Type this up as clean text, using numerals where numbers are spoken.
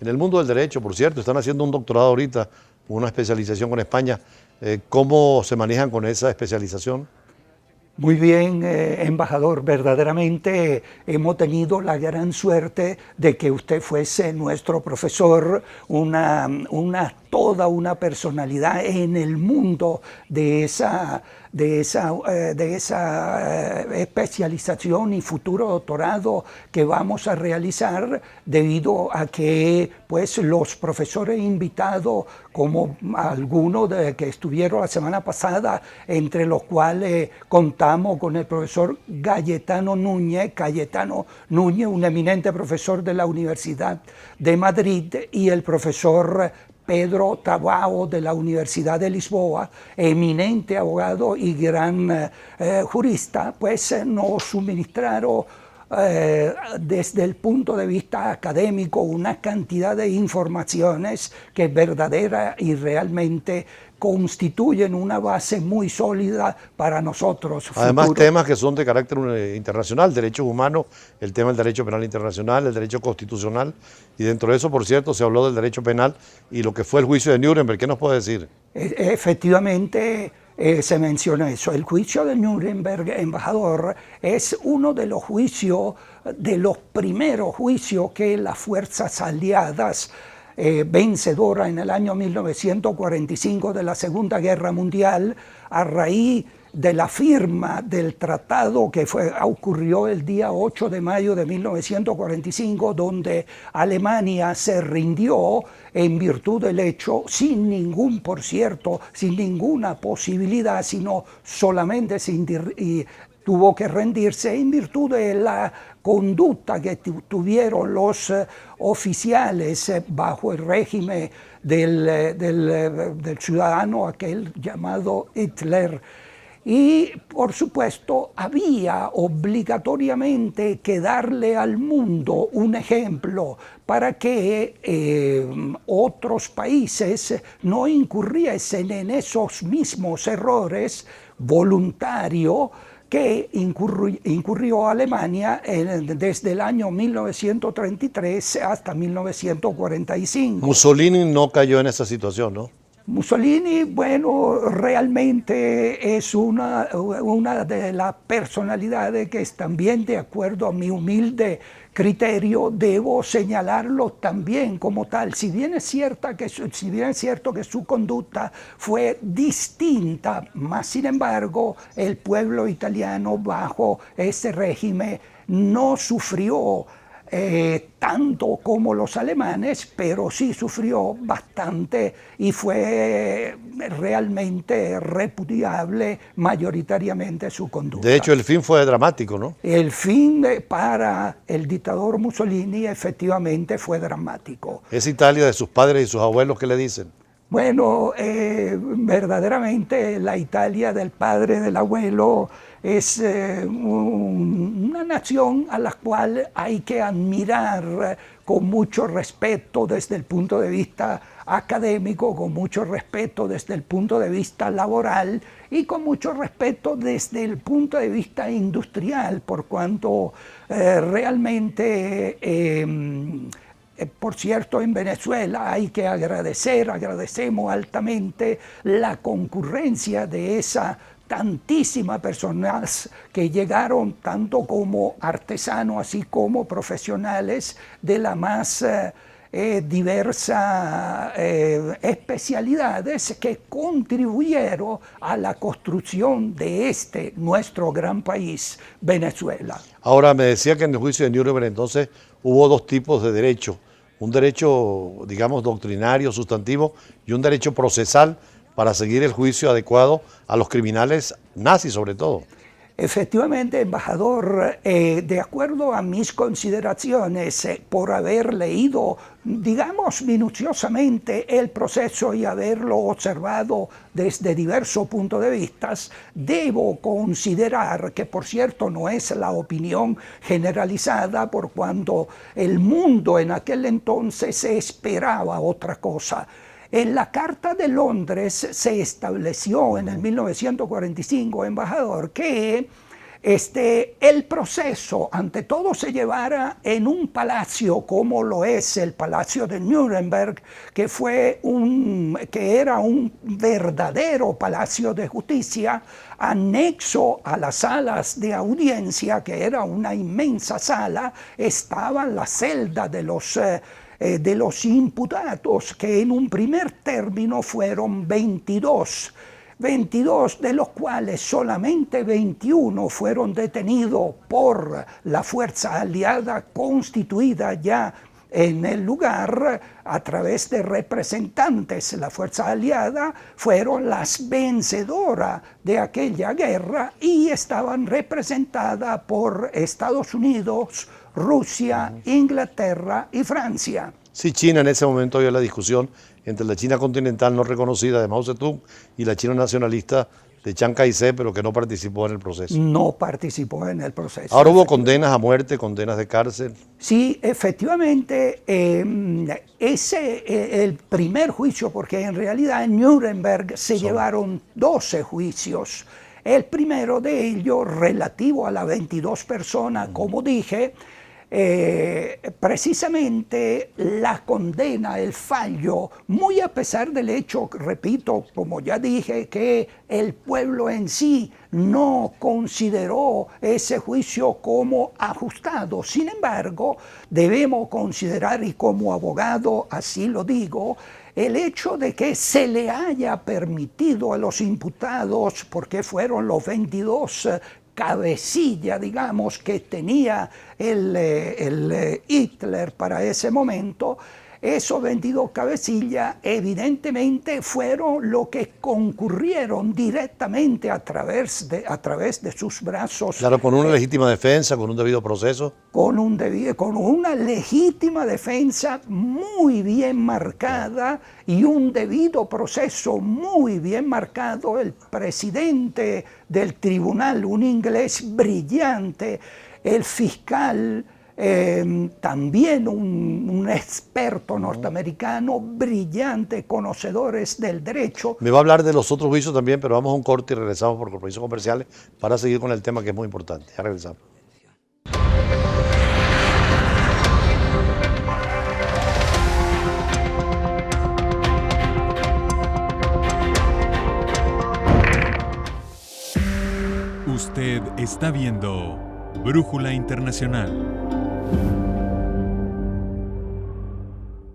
en el mundo del derecho, por cierto, están haciendo un doctorado ahorita, una especialización con España. ¿Cómo se manejan con esa especialización? Muy bien, embajador, verdaderamente hemos tenido la gran suerte de que usted fuese nuestro profesor, toda una personalidad en el mundo de esa especialización y futuro doctorado que vamos a realizar, debido a que pues los profesores invitados, como algunos que estuvieron la semana pasada, entre los cuales contamos con el profesor Cayetano Núñez, un eminente profesor de la Universidad de Madrid, y el profesor Pedro Tabao de la Universidad de Lisboa, eminente abogado y gran jurista, pues nos suministraron desde el punto de vista académico una cantidad de informaciones que verdadera y realmente constituyen una base muy sólida para nosotros. Además, temas que son de carácter internacional, derechos humanos, el tema del derecho penal internacional, el derecho constitucional, y dentro de eso, por cierto, se habló del derecho penal y lo que fue el juicio de Nuremberg. ¿Qué nos puede decir? Efectivamente, se menciona eso. El juicio de Nuremberg, embajador, es uno de los juicios, de los primeros juicios que las fuerzas aliadas vencedora en el año 1945 de la Segunda Guerra Mundial, a raíz de la firma del tratado que ocurrió el día 8 de mayo de 1945, donde Alemania se rindió en virtud del hecho, sin ninguna posibilidad, sino solamente tuvo que rendirse en virtud de la conducta que tuvieron los oficiales bajo el régimen del ciudadano aquel llamado Hitler. Y por supuesto había obligatoriamente que darle al mundo un ejemplo para que otros países no incurriesen en esos mismos errores voluntarios que incurrió Alemania desde el año 1933 hasta 1945. Mussolini no cayó en esa situación, ¿no? Mussolini, bueno, realmente es una de las personalidades que también, de acuerdo a mi humilde criterio, debo señalarlo también como tal. Si bien es cierto que su conducta fue distinta, más sin embargo, el pueblo italiano bajo ese régimen no sufrió tanto como los alemanes, pero sí sufrió bastante y fue realmente repudiable mayoritariamente su conducta. De hecho, el fin fue dramático, ¿no? El fin para el dictador Mussolini efectivamente fue dramático. ¿Es Italia de sus padres y sus abuelos qué le dicen? Bueno, verdaderamente la Italia del padre, del abuelo, es una nación a la cual hay que admirar con mucho respeto desde el punto de vista académico, con mucho respeto desde el punto de vista laboral y con mucho respeto desde el punto de vista industrial, por cuanto realmente... por cierto, en Venezuela hay que agradecemos altamente la concurrencia de esa tantísimas personas que llegaron tanto como artesanos así como profesionales de la más diversas especialidades que contribuyeron a la construcción de nuestro gran país, Venezuela. Ahora, me decía que en el juicio de Nuremberg entonces hubo dos tipos de derecho, un derecho, digamos, doctrinario, sustantivo, y un derecho procesal para seguir el juicio adecuado a los criminales nazis sobre todo. Efectivamente, embajador, de acuerdo a mis consideraciones, por haber leído, digamos, minuciosamente el proceso y haberlo observado desde diversos puntos de vista, debo considerar que, por cierto, no es la opinión generalizada, por cuanto el mundo en aquel entonces esperaba otra cosa. En la Carta de Londres se estableció en el 1945, embajador, que el proceso, ante todo, se llevara en un palacio como lo es el Palacio de Nuremberg, que era un verdadero palacio de justicia, anexo a las salas de audiencia, que era una inmensa sala, estaba la celda de los imputados, que en un primer término fueron 22, de los cuales solamente 21 fueron detenidos por la fuerza aliada constituida ya en el lugar a través de representantes. La fuerza aliada fueron las vencedoras de aquella guerra y estaban representadas por Estados Unidos, Rusia, Inglaterra y Francia. Sí, China en ese momento había la discusión entre la China continental no reconocida de Mao Zedong y la China nacionalista de Chiang Kai-shek, pero que no participó en el proceso. No participó en el proceso. Ahora hubo condenas a muerte, condenas de cárcel. Sí, efectivamente, el primer juicio, porque en realidad en Nuremberg se llevaron 12 juicios. El primero de ellos, relativo a las 22 personas, como dije, precisamente la condena, el fallo, muy a pesar del hecho, repito, como ya dije, que el pueblo en sí no consideró ese juicio como ajustado. Sin embargo, debemos considerar, y como abogado así lo digo, el hecho de que se le haya permitido a los imputados, porque fueron los 22 cabecilla, digamos, que tenía el Hitler para ese momento, esos 22 cabecillas evidentemente fueron los que concurrieron directamente a través de sus brazos. Claro, con una legítima defensa, con un debido proceso. Con una legítima defensa muy bien marcada y un debido proceso muy bien marcado. El presidente del tribunal, un inglés brillante, el fiscal, también un experto norteamericano brillante, conocedores del derecho. Me va a hablar de los otros juicios también, pero vamos a un corte y regresamos por compromisos comerciales para seguir con el tema que es muy importante. Ya regresamos. Usted está viendo Brújula Internacional.